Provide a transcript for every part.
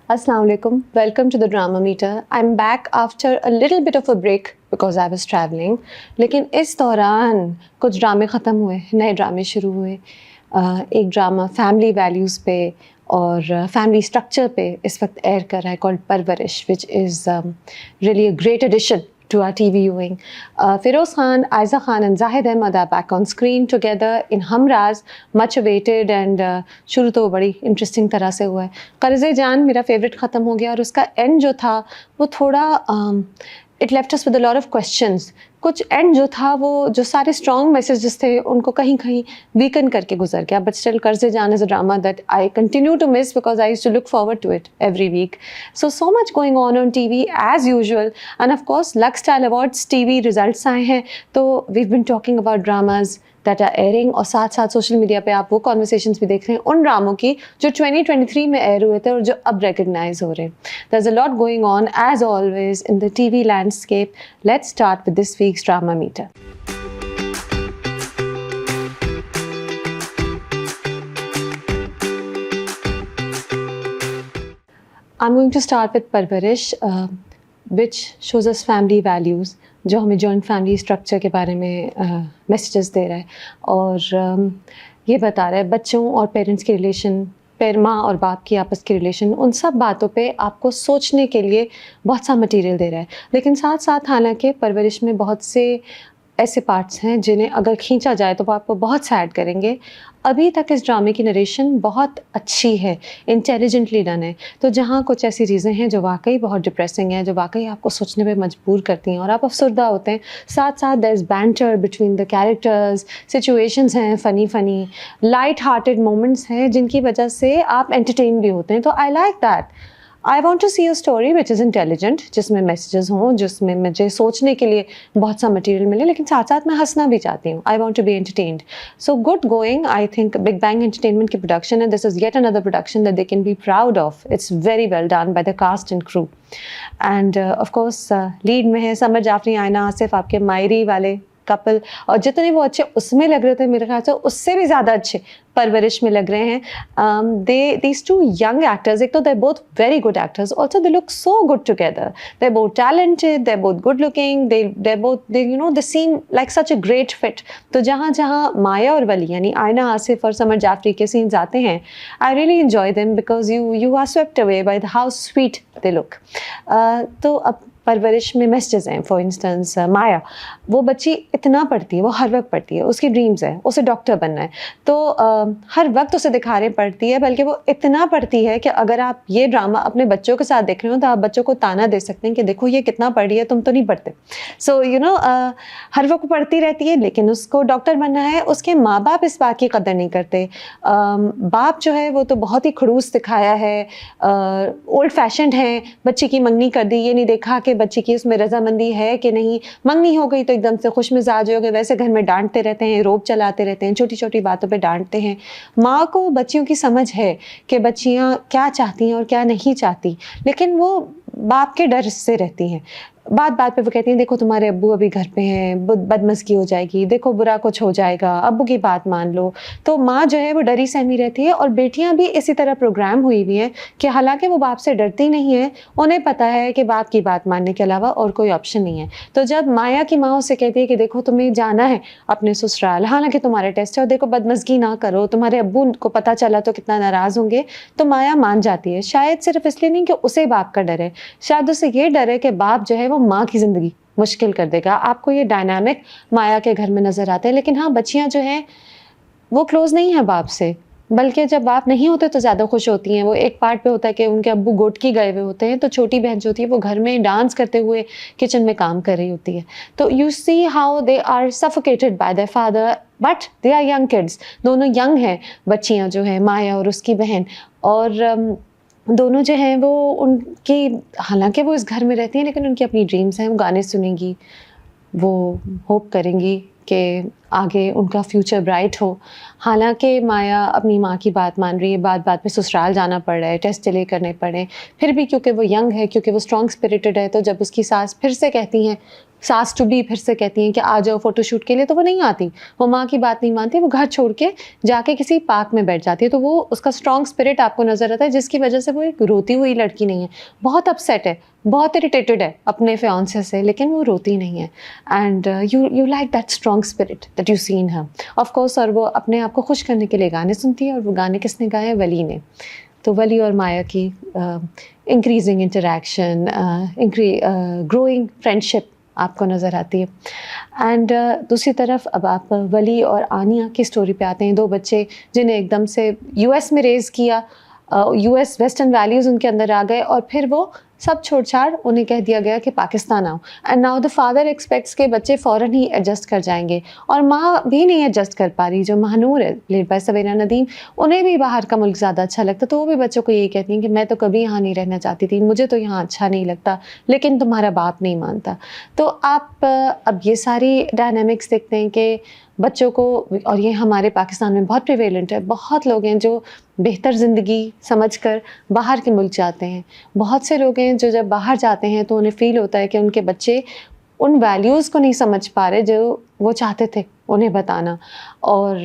Assalamu alaikum. Welcome to the Drama Meter. I'm back after a little bit of a break because I was traveling. लेकिन इस दौरान कुछ ड्रामे ख़त्म हुए, नए ड्रामे शुरू हुए। एक ड्रामा फैमिली वैल्यूज़ पे और फैमिली स्ट्रक्चर पे इस वक्त एयर कर रहा है called Parwarish, which is really a great addition to our TV viewing. Feroz Khan, Aiza Khan and Zahid Ahmed are back on screen together in Humraz, much awaited and शुरू तो बड़ी interesting तरह से हुआ है। कर्ज़े जान मेरा फेवरेट ख़त्म हो गया और उसका एंड जो था वो थोड़ा it left us with a lot of questions. कुछ एंड जो था वो जो सारे स्ट्रॉन्ग मैसेजेस थे उनको कहीं कहीं वीकन करके गुजर गया, but still Qarze Jaan is a drama that I continue to miss because I used to look forward to it every week. So much going on TV as usual and of course Lux Style Awards TV results आए हैं, तो we have been talking about dramas that are airing और साथ साथ social media पे आप वो conversations भी देख रहे हैं उन ड्रामों की जो 2023 में एयर हुए थे और जो अब रिकग्नाइज हो रहे हैं। There is a lot going on as always in the TV landscape. Let's start with this week's drama meter. I'm going to start with Parvarish, which shows us family values, जो हमें joint family structure के बारे में messages दे रहा है और ये बता रहा है बच्चों और पेरेंट्स के रिलेशन, माँ और बाप की आपस की रिलेशन, उन सब बातों पे आपको सोचने के लिए बहुत सा मटेरियल दे रहा है। लेकिन साथ साथ हालांकि परवरिश में बहुत से ऐसे पार्ट्स हैं जिन्हें अगर खींचा जाए तो वो आपको बहुत सैड करेंगे। अभी तक इस ड्रामे की नरेशन बहुत अच्छी है, इंटेलिजेंटली डन है, तो जहाँ कुछ ऐसी चीज़ें हैं जो वाकई बहुत डिप्रेसिंग हैं, जो वाकई आपको सोचने पे मजबूर करती हैं और आप अफसरदा होते हैं। साथ साथ there is banter between the characters, situations हैं फ़नी लाइट हार्टेड मोमेंट्स हैं जिनकी वजह से आप एंटरटेन भी होते हैं। तो I like that. I want to see a story which is intelligent, जिसमें मैसेजेस हों, जिसमें मुझे सोचने के लिए बहुत सा मटेरियल मिले, लेकिन साथ साथ मैं हंसना भी चाहती हूँ। I want to be entertained. So good going. I think Big Bang Entertainment की प्रोडक्शन है, this is yet another production that they can be proud of. It's very well done by the cast and crew and of course lead में है summer Jafri, आयना आसिफ, आपके मायरी वाले couple, और जितने वो अच्छे उसमें लग रहे थे मेरे ख्याल से उससे भी ज़्यादा अच्छे परवरिश में लग रहे हैं। दीज टू यंग एक्टर्स, एक तो they both very good actors, also they look so good together, they both talented, they both good looking, they both you know they seem like such a great fit. तो जहाँ जहाँ माया और वली यानी आयना आसिफ और summer Jafri के सीन्स आते हैं, I really enjoy them because you are swept away by how sweet they look. तो अब परवरिश में मैसेजेस हैं। फॉर इंस्टेंस माया, वो बच्ची इतना पढ़ती है, वो हर वक्त पढ़ती है, उसकी ड्रीम्स है, उसे डॉक्टर बनना है, तो हर वक्त उसे दिखा रहे पढ़ती है, बल्कि वो इतना पढ़ती है कि अगर आप ये ड्रामा अपने बच्चों के साथ देख रहे हो तो आप बच्चों को ताना दे सकते हैं कि देखो ये कितना पढ़ रही है, तुम तो नहीं पढ़ते। सो यू नो हर वक्त पढ़ती रहती है, लेकिन उसको डॉक्टर बनना है। उसके माँ बाप इस बात की कदर नहीं करते। बाप जो है वो तो बहुत ही खड़ूस दिखाया है, ओल्ड फैशन्ड है, बच्ची की मंगनी कर दी, ये नहीं देखा कि बच्ची की उसमें रजामंदी है कि नहीं। मंगनी हो गई तो एकदम से खुश मिजाज हो गए, वैसे घर में डांटते रहते हैं, रोब चलाते रहते हैं, छोटी छोटी बातों पे डांटते हैं। माँ को बच्चियों की समझ है कि बच्चियाँ क्या चाहती हैं और क्या नहीं चाहती, लेकिन वो बाप के डर से रहती हैं। बात बात पे वो कहती हैं देखो तुम्हारे अब्बू अभी घर पे हैं, बदमज़गी हो जाएगी, देखो बुरा कुछ हो जाएगा, अब्बू की बात मान लो। तो माँ जो है वो डरी सहमी रहती है और बेटियाँ भी इसी तरह प्रोग्राम हुई हुई हैं कि हालांकि वो बाप से डरती नहीं है, उन्हें पता है कि बाप की बात मानने के अलावा और कोई ऑप्शन नहीं है। तो जब माया की माँ उससे कहती है कि देखो तुम्हें जाना है अपने ससुराल, हालांकि तुम्हारे टेस्ट है, और देखो बदमज़गी ना करो, तुम्हारे अब्बू को पता चला तो कितना नाराज़ होंगे, तो माया मान जाती है। शायद सिर्फ इसलिए नहीं कि उसे बाप का डर है, शायद उसे ये डर है कि बाप जो है वो माँ की ज़िंदगी मुश्किल कर देगा। आपको ये डायनामिक माया के घर में नज़र आता है। लेकिन हाँ, बच्चियाँ जो हैं वो क्लोज़ नहीं है बाप से, बल्कि जब बाप नहीं होते तो ज़्यादा खुश होती हैं। वो एक पार्ट पे होता है कि उनके अब्बू गोटकी गए हुए होते हैं, तो छोटी बहन जो होती है वो घर में डांस करते हुए किचन में काम कर रही होती है। तो you see how they are suffocated by their father, but they are young kids. दोनों यंग हैं बच्चियाँ जो हैं, माया और उसकी बहन, और दोनों जो हैं वो उनकी, हालांकि वो इस घर में रहती हैं लेकिन उनकी अपनी ड्रीम्स हैं। वो गाने सुनेंगी, वो होप करेंगी कि आगे उनका फ्यूचर ब्राइट हो। हालांकि माया अपनी माँ की बात मान रही है, बात बात में ससुराल जाना पड़ रहा है, टेस्ट डिले करने पड़े, फिर भी क्योंकि वो यंग है, क्योंकि वो स्ट्रॉन्ग स्पिरिटेड है, तो जब उसकी सास फिर से कहती हैं, सास टू बी फिर से कहती हैं कि आ जाओ फ़ोटोशूट के लिए, तो वो नहीं आती। वो माँ की बात नहीं मानती, वो घर छोड़ के जाके किसी पार्क में बैठ जाती है। तो वो उसका स्ट्रॉन्ग स्पिरिट आपको नज़र आता है, जिसकी वजह से वो एक रोती हुई लड़की नहीं है। बहुत अपसेट है, बहुत इरिटेटेड है अपने फियांसे से, लेकिन वो रोती नहीं है। And you like that strong spirit that you see in her, of course. और वो अपने आप को खुश करने के लिए गाने सुनती है, और वो गाने किसने गाए हैं? वली ने। तो वली और माया की इंक्रीजिंग इंटरेक्शन, ग्रोइंग फ्रेंडशिप आपको नज़र आती है। एंड दूसरी तरफ अब आप वली और आनिया की स्टोरी पे आते हैं। 2 बच्चे जिन्हें एकदम से यूएस में रेज़ किया, यूएस वेस्टर्न वैल्यूज़ उनके अंदर आ गए, और फिर वो सब छोड़ छाड़ उन्हें कह दिया गया कि पाकिस्तान आओ। And now the father aspects के बच्चे फ़ौरन ही एडजस्ट कर जाएंगे, और माँ भी नहीं एडजस्ट कर पा रही। जो महानूर है, प्लेड बाय सबीना नदीम, उन्हें भी बाहर का मुल्क ज़्यादा अच्छा लगता, तो वो भी बच्चों को यही कहती हैं कि मैं तो कभी यहाँ नहीं रहना चाहती थी, मुझे तो यहाँ अच्छा नहीं लगता, लेकिन तुम्हारा बाप नहीं मानता। तो आप अब ये सारी डायनामिक्स देखते हैं कि बच्चों को, और ये हमारे पाकिस्तान में बहुत प्रिवेलेंट है, बहुत लोग हैं जो बेहतर ज़िंदगी समझकर बाहर के मुल्क जाते हैं। बहुत से लोग हैं जो जब बाहर जाते हैं तो उन्हें फ़ील होता है कि उनके बच्चे उन वैल्यूज़ को नहीं समझ पा रहे जो वो चाहते थे उन्हें बताना। और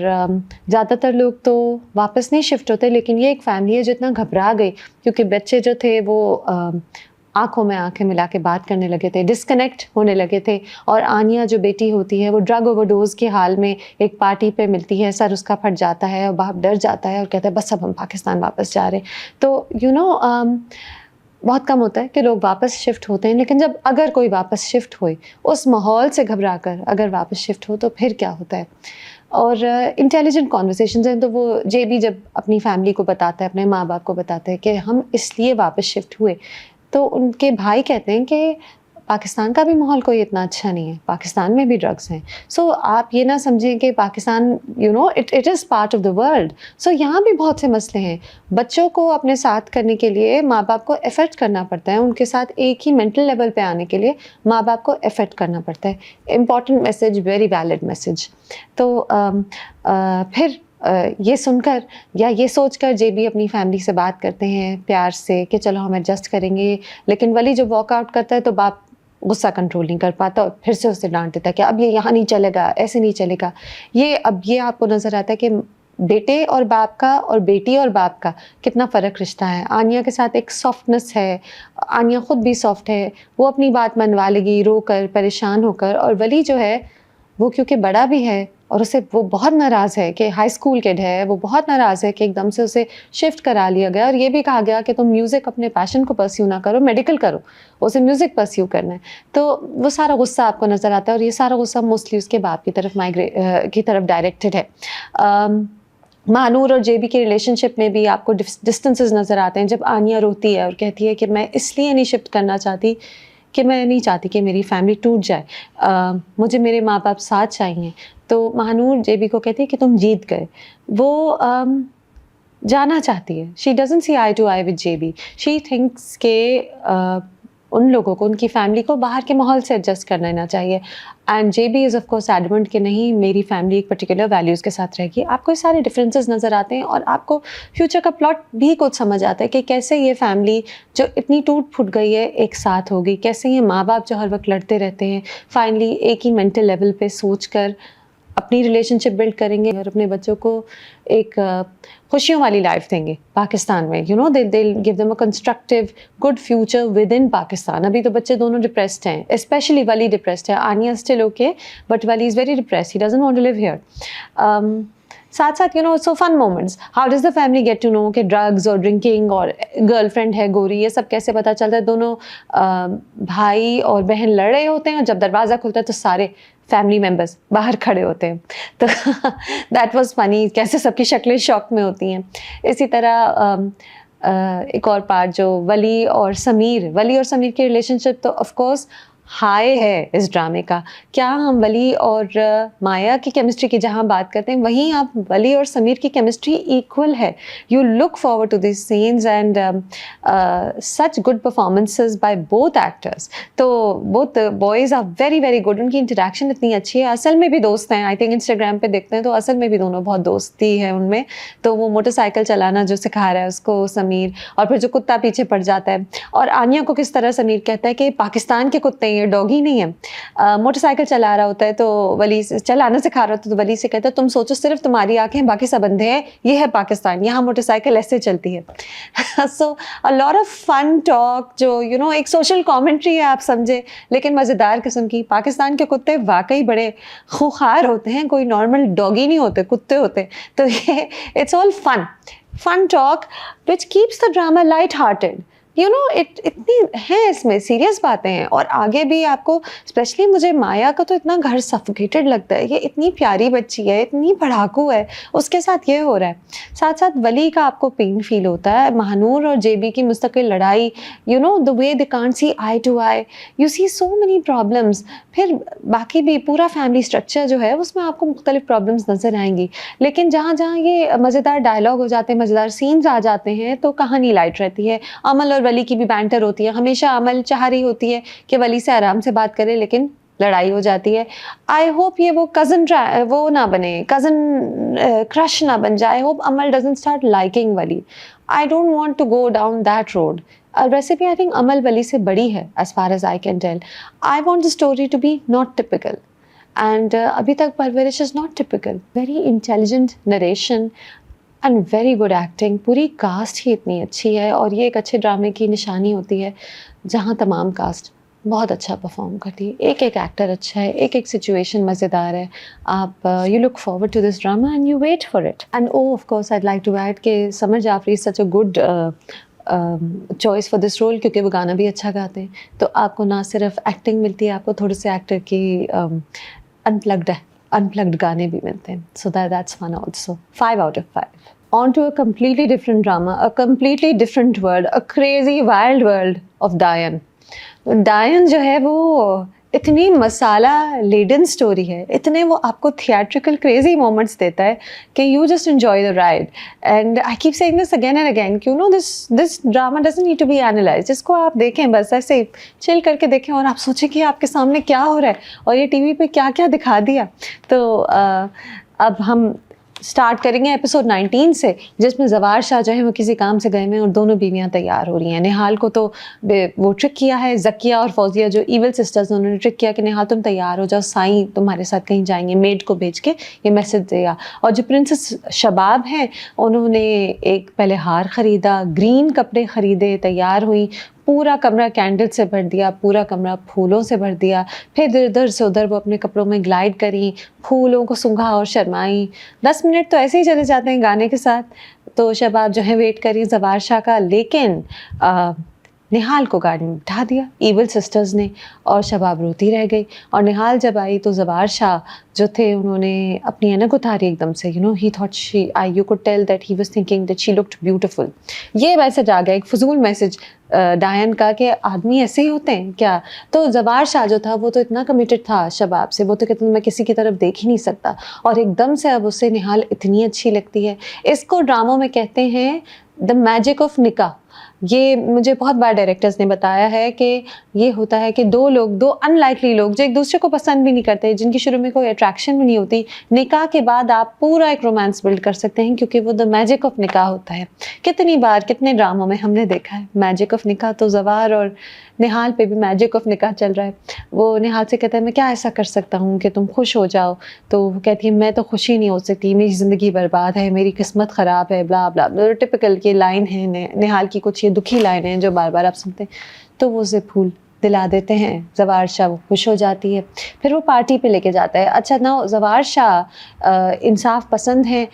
ज़्यादातर लोग तो वापस नहीं शिफ्ट होते, लेकिन ये एक फ़ैमिली है जो इतना घबरा गई, क्योंकि बच्चे जो थे वो आँखों में आँखें मिला के बात करने लगे थे, डिस्कनेक्ट होने लगे थे। और आनिया जो बेटी होती है, वो ड्रग ओवरडोज़ के हाल में एक पार्टी पे मिलती है, सर उसका फट जाता है और बाप डर जाता है और कहता है बस अब हम पाकिस्तान वापस जा रहे हैं। तो बहुत कम होता है कि लोग वापस शिफ्ट होते हैं, लेकिन जब अगर कोई वापस शिफ्ट होए, उस माहौल से घबरा कर अगर वापस शिफ्ट हो, तो फिर क्या होता है। और इंटेलिजेंट कॉन्वर्सेशंस हैं, तो वो जेबी जब अपनी फैमिली को बताता है, अपने माँ बाप को बताता है कि हम इसलिए वापस शिफ्ट हुए, तो उनके भाई कहते हैं कि पाकिस्तान का भी माहौल कोई इतना अच्छा नहीं है, पाकिस्तान में भी ड्रग्स हैं। सो आप ये ना समझें कि Pakistan it is part of the world. So यहाँ भी बहुत से मसले हैं। बच्चों को अपने साथ करने के लिए माँ बाप को एफर्ट करना पड़ता है, उनके साथ एक ही मेंटल लेवल पे आने के लिए माँ बाप को एफर्ट करना पड़ता है। Important message, very valid message. तो फिर ये सुनकर या ये सोचकर जेबी अपनी फैमिली से बात करते हैं प्यार से कि चलो हम एडजस्ट करेंगे, लेकिन वली जब वॉकआउट करता है तो बाप गुस्सा कंट्रोल नहीं कर पाता और फिर से उसे डांट देता है कि अब ये यहाँ नहीं चलेगा, ऐसे नहीं चलेगा। ये आपको नज़र आता है कि बेटे और बाप का और बेटी और बाप का कितना फ़र्क रिश्ता है। आनिया के साथ एक सॉफ्टनेस है, आनिया ख़ुद भी सॉफ्ट है, वो अपनी बात मनवा लेगी रो कर, परेशान होकर। और वली जो है वो क्योंकि बड़ा भी है और उसे वो बहुत नाराज़ है कि हाई स्कूल किड है, वो बहुत नाराज़ है कि एकदम से उसे शिफ्ट करा लिया गया और ये भी कहा गया कि तुम म्यूज़िक अपने पैशन को परस्यू ना करो, मेडिकल करो, उसे म्यूज़िक परस्यू करना है। तो वो सारा गुस्सा आपको नज़र आता है और ये सारा गुस्सा मोस्टली उसके बाप की तरफ डायरेक्टेड है। महानूर और जेबी के रिलेशनशिप में भी आपको डिस्टेंसेस नज़र आते हैं। जब आनिया रोती है और कहती है कि मैं इसलिए नहीं शिफ्ट करना चाहती कि मैं नहीं चाहती कि मेरी फैमिली टूट जाए, मुझे मेरे माँ बाप साथ चाहिए, तो महानूर जेबी को कहती है कि तुम जीत गए। वो जाना चाहती है, she doesn't see eye to eye with JB, she thinks के उन लोगों को, उनकी फैमिली को बाहर के माहौल से एडजस्ट कर लेना चाहिए। And JB is of course adamant कि नहीं, मेरी फैमिली एक पर्टिकुलर वैल्यूज़ के साथ रहेगी। आपको ये सारे डिफरेंसेस नज़र आते हैं और आपको फ्यूचर का प्लॉट भी कुछ समझ आता है कि कैसे ये फैमिली जो इतनी टूट फूट गई है एक साथ होगी, कैसे ये माँ बाप जो हर वक्त लड़ते रहते हैं फाइनली एक ही मेंटल लेवल पे सोच कर अपनी रिलेशनशिप बिल्ड करेंगे और अपने बच्चों को एक खुशियों वाली लाइफ देंगे पाकिस्तान में। They give them a constructive good future with in Pakistan. अभी तो बच्चे दोनों डिप्रेस्ड हैं, स्पेशली वली डिप्रेस्ड है, Aniya still okay but Wali is very depressed, he doesn't want to live here. साथ साथ so fun moments, how does the family get to know कि drugs और ड्रिंकिंग और गर्लफ्रेंड है गोरी, ये सब कैसे पता चलता है। दोनों भाई और बहन लड़ रहे होते हैं और जब दरवाज़ा खुलता है तो सारे फैमिली मेम्बर्स बाहर खड़े होते हैं। तो दैट वाज फनी, कैसे सबकी शक्लें शॉक में होती हैं। इसी तरह एक और पार्ट जो वली और समीर की रिलेशनशिप, तो ऑफ कोर्स हाई है इस ड्रामे का। क्या हम वली और माया की केमिस्ट्री की जहाँ बात करते हैं, वहीं आप वली और समीर की केमिस्ट्री इक्वल है। You look forward to this scenes and such good performances by both actors. तो both boys are very very good, उनकी इंटरेक्शन इतनी अच्छी है। असल में भी दोस्त हैं, आई थिंक इंस्टाग्राम पे देखते हैं तो असल में भी दोनों बहुत दोस्ती है उनमें। तो वो मोटरसाइकिल चलाना जो सिखा रहा है उसको समीर, और फिर जो कुत्ता पीछे पड़ जाता है, और आनिया को किस तरह समीर कहता है कि पाकिस्तान के कुत्ते हैं, ये डॉगी नहीं है। मोटरसाइकिल चला रहा होता है तो वली चलाना सिखा रहा होता है तो वली से कहता है तुम सोचो सिर्फ तुम्हारी आंखें, बाकी सब अंधे हैं, ये है पाकिस्तान, यहाँ मोटरसाइकिल ऐसे चलती है। So a lot of fun talk, जो यू नो एक सोशल कमेंट्री है आप समझे, लेकिन मज़ेदार किस्म की। पाकिस्तान के कुत्ते वाकई बड़े खूंखार होते हैं, कोई नॉर्मल डॉगी नहीं होते, कुत्ते होते। तो ये it's all fun talk which keeps the drama light hearted. You know इतनी है इसमें सीरियस बातें हैं, और आगे भी आपको, स्पेशली मुझे माया का तो इतना घर सफोकेटेड लगता है। ये इतनी प्यारी बच्ची है, इतनी पढ़ाकू है, उसके साथ ये हो रहा है। साथ साथ वली का आपको पेन फील होता है, महानूर और जेबी की मुस्तकिल लड़ाई, you know the way they can't see eye to eye, you see so many problems. फिर बाकी भी पूरा फैमिली स्ट्रक्चर जो है उसमें आपको मुख्तलिफ प्रॉब्लम्स नज़र आएंगी, लेकिन जहाँ जहाँ ये मज़ेदार डायलॉग हो जाते हैं, मज़ेदार सीन्स आ जाते हैं, तो कहानी लाइट रहती है। अमल और वली की भी बैंटर होती है, हमेशा अमल चाह रही होती है कि वली से आराम से बात करे, लेकिन लड़ाई हो जाती है। आई होप ये वो कज़न वो ना बने, कज़न क्रश ना बन जाए। I hope Amal doesn't start liking Wali. I don't want to go down that road. वैसे भी आई थिंक अमल वली से बड़ी है as far as I can tell. I want the story to be not typical, and अभी तक Parwarish is not typical. Very intelligent narration and very good acting. पूरी cast ही इतनी अच्छी है, और ये एक अच्छे ड्रामे की निशानी होती है जहाँ तमाम कास्ट बहुत अच्छा परफॉर्म करती है। एक एक एक्टर अच्छा है, एक एक सिचुएशन मज़ेदार है। आप you look forward to this drama and you wait for it. And oh of course I'd like to add कि Samar Jafri is such a good choice for this role, क्योंकि वो गाना भी अच्छा गाते हैं। तो आपको ना सिर्फ एक्टिंग मिलती है, आपको थोड़े से एक्टर की अनप्लग्ड गाने भी मिलते हैं। So that's fun also. 5 out of 5. On to a completely different drama, a completely different world, a crazy wild world of Dayan. Dayan जो है वो इतनी मसाला लेडन स्टोरी है, इतने वो आपको थिएट्रिकल क्रेजी मोमेंट्स देता है कि you just enjoy the ride. And I keep saying this again and again, you know this drama doesn't need to be analysed. इसको आप देखें, बस ऐसे चिल करके देखें, और आप सोचें कि आपके सामने क्या हो रहा है और ये टीवी पे क्या क्या दिखा दिया। तो अब हम स्टार्ट करेंगे एपिसोड 19 से, जिसमें जवार शाह जो है वो किसी काम से गए हैं और दोनों बीवियां तैयार हो रही हैं। निहाल को तो वो ट्रिक किया है, ज़किया और फौजिया जो इविल सिस्टर्स, उन्होंने ट्रिक किया कि निहाल तुम तैयार हो जाओ, साईं तुम्हारे साथ कहीं जाएंगे, मेड को भेज के ये मैसेज दिया। और जो प्रिंसेस शबाब हैं उन्होंने एक पहले हार ख़रीदा, ग्रीन कपड़े ख़रीदे, तैयार हुई, पूरा कमरा कैंडल से भर दिया, पूरा कमरा फूलों से भर दिया। फिर इधर से उधर वो अपने कपड़ों में ग्लाइड करी, फूलों को सूंघा और शर्माई। 10 मिनट तो ऐसे ही चले जाते हैं गाने के साथ। तो शबाब जो है वेट करी जवार शाह का, लेकिन निहाल को गाड़ी में बिठा दिया इविल सिस्टर्स ने, और शबाब रोती रह गई। और निहाल जब आई तो जवार शाह जो थे उन्होंने अपनी ऐनक उतारी एकदम से। You know he thought she you could tell that he was thinking that she looked beautiful. ये मैसेज आ गया, एक फजूल मैसेज डायन का, कि आदमी ऐसे ही होते हैं क्या। तो जवार शाह जो था वो तो इतना कमिटेड था शबाब से, वो तो कहते मैं किसी की तरफ देख ही नहीं सकता, और एकदम से अब उससे निहाल इतनी अच्छी लगती है। इसको ड्रामों में कहते हैं द मैजिक ऑफ निकाह। ये मुझे बहुत बार डायरेक्टर्स ने बताया है कि ये होता है कि दो अनलाइकली लोग जो एक दूसरे को पसंद भी नहीं करते, जिनकी शुरू में कोई अट्रैक्शन भी नहीं होती, निकाह के बाद आप पूरा एक रोमांस बिल्ड कर सकते हैं, क्योंकि वो द मैजिक ऑफ निकाह होता है। कितनी बार कितने ड्रामों में हमने देखा है मैजिक ऑफ निकाह। तो जवार और निहाल पे भी मैजिक ऑफ निकाह चल रहा है। वो निहाल से कहता है मैं क्या ऐसा कर सकता हूँ कि तुम खुश हो जाओ। तो वो कहती है मैं तो खुशी नहीं हो सकती, मेरी ज़िंदगी बर्बाद है, मेरी किस्मत ख़राब है, ब्ला ब्ला। टिपिकल की लाइन है निहाल की, कुछ ये दुखी लाइन है जो बार बार आप सुनते हैं। तो वो उसे फूल दिला देते हैं, जवार शाह वो खुश हो जाती है। फिर वो पार्टी पे लेके जाता है। अच्छा ना, जवार शाह इंसाफ पसंद हैं,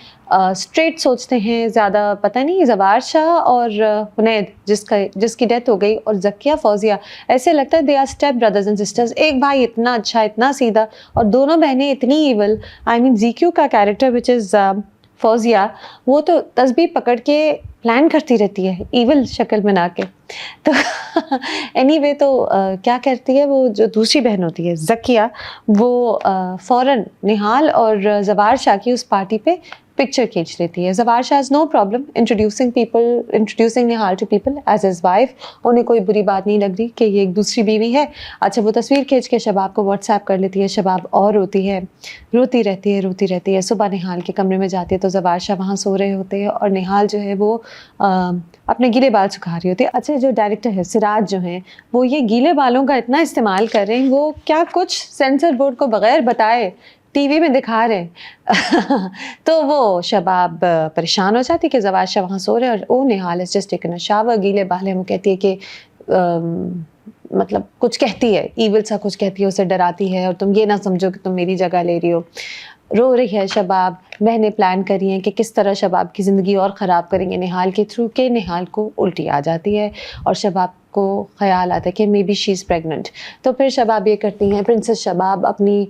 स्ट्रेट सोचते हैं ज़्यादा। पता नहीं जवार शाह और हुनैद जिसकी डेथ हो गई, और ज़किया फौजिया, ऐसे लगता है they are step brothers and sisters. एक भाई इतना अच्छा, इतना सीधा, और दोनों बहनें इतनी ईवल। आई मीन ज़ीक्यू का कैरेक्टर विच इज़ फौजिया, वो तो तस्बीह पकड़ के प्लान करती रहती है ईविल शक्ल बना के। तो एनीवे तो क्या करती है वो जो दूसरी बहन होती है ज़किया, वो फ़ौरन निहाल और ज़वार शाह की उस पार्टी पे पिक्चर खींच लेती है। Zawar Shah has no problem introducing Nihal to people as his wife. उन्हें कोई बुरी बात नहीं लग रही कि ये एक दूसरी बीवी है। अच्छा, वो तस्वीर खींच के शबाब को व्हाट्सएप कर लेती है। शबाब और रोती रहती है। सुबह निहाल के कमरे में जाती है तो ज़वार शाह वहाँ सो रहे होते हैं और निहाल जो है वो अपने गीले बाल सुखा रही होती है। अच्छा, जो डायरेक्टर है सिराज जो हैं, वो ये गीले बालों का इतना इस्तेमाल कर रहे हैं, वो क्या कुछ सेंसर बोर्ड को बगैर बताए टीवी में दिखा रहे हैं। तो वो शबाब परेशान हो जाती कि ज़वार शाह वहाँ सो रहे हैं और oh Nihal is just taken a shower, गीले बाल हैं। वो कहती है कि मतलब कुछ कहती है, ईविल सा कुछ कहती है, उसे डराती है और तुम ये ना समझो कि तुम मेरी जगह ले रही हो। रो रही है शबाब। मैंने प्लान करी है कि किस तरह शबाब की ज़िंदगी और ख़राब करेंगे निहाल के थ्रू, कि निहाल को उल्टी आ जाती है और शबाब को ख़्याल आता है कि may be she is pregnant. तो फिर शबाब ये करती हैं, प्रिंसेस शबाब अपनी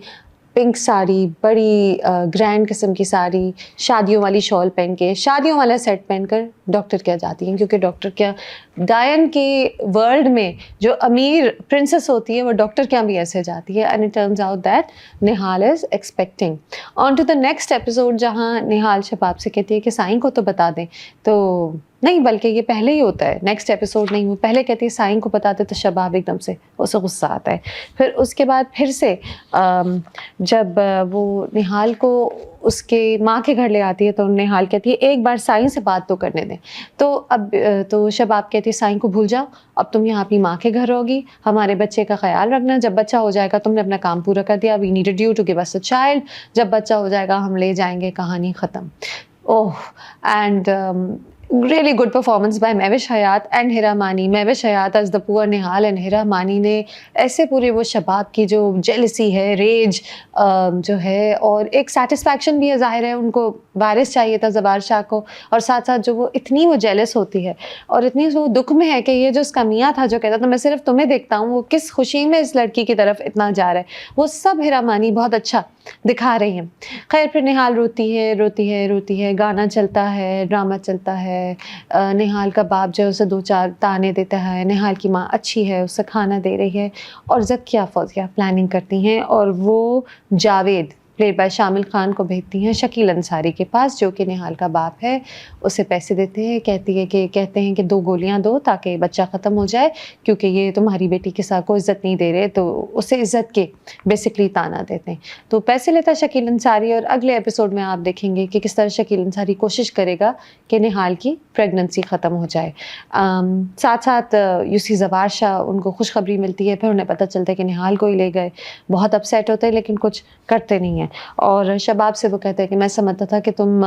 पिंक साड़ी, बड़ी ग्रैंड किस्म की साड़ी, शादियों वाली शॉल पहन के, शादियों वाला सेट पहनकर डॉक्टर के यहाँ जाती हैं, क्योंकि डॉक्टर के डायन के वर्ल्ड में जो अमीर प्रिंसेस होती है वो डॉक्टर के यहाँ भी ऐसे जाती है। And it turns out that Nihal is expecting. On to the next episode, जहाँ निहाल शबाब से कहती है कि साईं को तो बता दें, तो नहीं, बल्कि ये पहले ही होता है, नेक्स्ट एपिसोड नहीं, वो पहले कहती है साईं को बताते तो शबाब एकदम से उसे गुस्सा आता है। फिर उसके बाद फिर से जब वो निहाल को उसके माँ के घर ले आती है तो निहाल कहती है एक बार साईं से बात तो करने दें। तो अब तो शबाब कहती है साईं को भूल जाओ, अब तुम यहाँ अपनी माँ के घर रहोगी, हमारे बच्चे का ख्याल रखना, जब बच्चा हो जाएगा तुमने अपना काम पूरा कर दिया, we needed you to give us a child, जब बच्चा हो जाएगा हम ले जाएंगे, कहानी ख़त्म। Oh, and really good performance by Mahwish Hayat and Hira Mani. Mahwish Hayat as the poor Nihal and Hira Mani ने ऐसे पूरे वो शबाब की जो जेलसी है, रेज जो है, और एक सेटिस्फैक्शन भी है, ज़ाहिर है उनको वारिस चाहिए था ज़वार शाह को, और साथ साथ जो वो इतनी वो जेलस होती है और इतनी वो दुख में है कि ये जो उसका मियाँ था जो कहता था मैं सिर्फ तुम्हें देखता हूँ, वो किस खुशी में इस लड़की की तरफ इतना जा रहा है, वो सब हिरा मानी बहुत अच्छा दिखा रही हैं। खैर, फिर निहाल रोती है, गाना चलता है, ड्रामा चलता है। निहाल का बाप जो है उसे 2-4 ताने देता है, निहाल की माँ अच्छी है, उसे खाना दे रही है, और ज़किया फौजिया प्लानिंग करती हैं और वो जावेद प्लेड बाय शामिल खान को भेजती हैं शकील अंसारी के पास, जो कि निहाल का बाप है। उसे पैसे देते हैं, कहते हैं कि 2 गोलियां दो ताकि बच्चा ख़त्म हो जाए, क्योंकि ये तुम्हारी बेटी के साथ को इज़्ज़त नहीं दे रहे, तो उसे इज़्ज़त के बेसिकली ताना देते हैं। तो पैसे लेता शकील अंसारी, और अगले एपिसोड में आप देखेंगे कि किस तरह शकील अंसारी कोशिश करेगा कि निहाल की प्रेगनेंसी ख़त्म हो जाए। साथ साथ यूसी ज़वार शाह उनको खुशखबरी मिलती है, फिर उन्हें पता चलता है कि निहाल को ही ले गए। बहुत अपसेट होते हैं लेकिन कुछ करते नहीं हैं। और शबाब से वो कहते हैं कि मैं समझता था कि तुम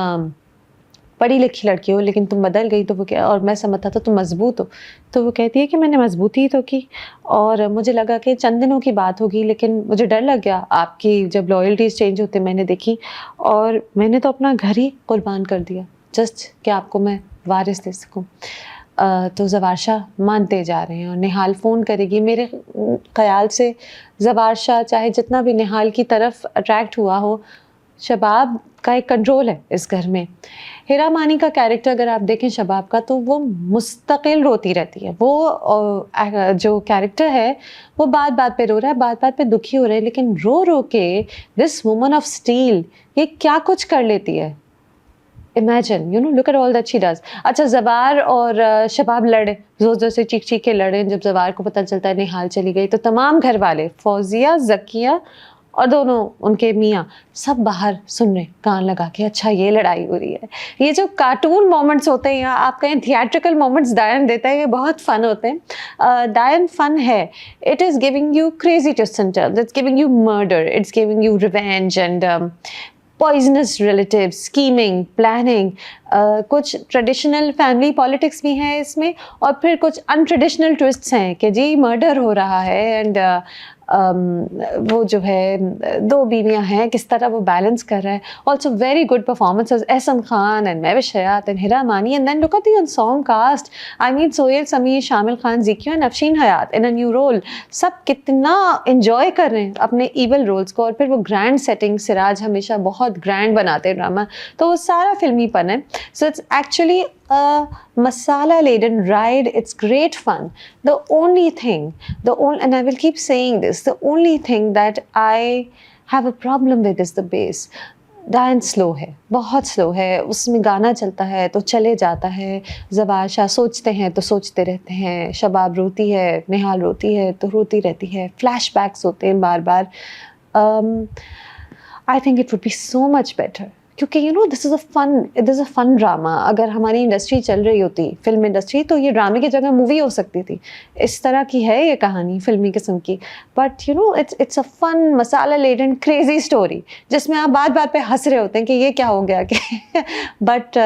पढ़ी लिखी लड़की हो लेकिन तुम बदल गई, तो वो क्या, और मैं समझता था तुम मजबूत हो। तो वो कहती है कि मैंने मजबूती तो की और मुझे लगा कि चंद दिनों की बात होगी, लेकिन मुझे डर लग गया आपकी जब लॉयल्टीज़ चेंज होते मैंने देखी, और मैंने तो अपना घर ही कुर्बान कर दिया जस्ट कि आपको मैं वारिस दे सकूँ। तो ज़वार शाह मानते जा रहे हैं और निहाल फ़ोन करेगी। मेरे ख़्याल से ज़वार शाह चाहे जितना भी निहाल की तरफ अट्रैक्ट हुआ हो, शबाब का एक कंट्रोल है इस घर में। हिरा मानी का कैरेक्टर अगर आप देखें शबाब का, तो वो मुस्तकिल रोती रहती है। वो जो कैरेक्टर है वो बात बात पे रो रहा है, बात बात पे दुखी हो रहा है, लेकिन रो रो के दिस वुमन ऑफ स्टील ये क्या कुछ कर लेती है। Imagine, look at all that she does. अच्छा, ज़वार और शबाब लड़े, जोर जोर से चीख चीख के लड़े। जब ज़वार को पता चलता है निहाल चली गई, तो तमाम घर वाले, फौजिया, ज़किया और दोनों उनके मियाँ, सब बाहर सुन रहे कान लगा के, अच्छा ये लड़ाई हो रही है। ये जो कार्टून मोमेंट्स होते हैं या आप कहें थिएट्रिकल मोमेंट्स डायन देता है, ये बहुत फ़न होते हैं। डायन फ़न है, it is giving you crazy twist and turns, it's giving you murder, it's giving you revenge and poisonous relatives, scheming, planning, कुछ ट्रेडिशनल फैमिली पॉलिटिक्स भी हैं इसमें, और फिर कुछ अनट्रेडिशनल ट्विस्ट्स हैं कि जी मर्डर हो रहा है एंड वो जो है 2 बीवियाँ हैं, किस तरह वो बैलेंस कर रहा है। Also very good performances, Ehsan Khan and Mahwish Hayat and Hira Mani, and then look at the song cast, I mean Sohail Sameer, Shamil Khan, Zikia and Afsheen Hayat in a new role. सब कितना इंजॉय कर रहे हैं अपने ईवल रोल्स को, और फिर वो ग्रैंड सेटिंग, सिराज हमेशा बहुत ग्रैंड बनाते हैं ड्रामा, तो वो सारा फिल्मीपन है। So it's actually a masala-laden ride. It's great fun. The only thing, and I will keep saying this, the only thing that I have a problem with is the bass. Dance slow है, बहुत slow है, उसमें गाना चलता है तो चले जाता है, ज़वार शाह सोचते हैं तो सोचते रहते हैं, शबाब रोती है, निहाल रोती है तो रोती रहती है, फ्लैशबैक्स होते हैं बार बार. I think it would be so much better, क्योंकि you know this is a fun drama. अगर हमारी इंडस्ट्री चल रही होती, फिल्म इंडस्ट्री, तो ये ड्रामे की जगह मूवी हो सकती थी. इस तरह की है ये कहानी फिल्मी किस्म की, but you know it's a fun masala laden crazy story जिसमें आप बात बात पे हंस रहे होते हैं कि ये क्या हो गया कि but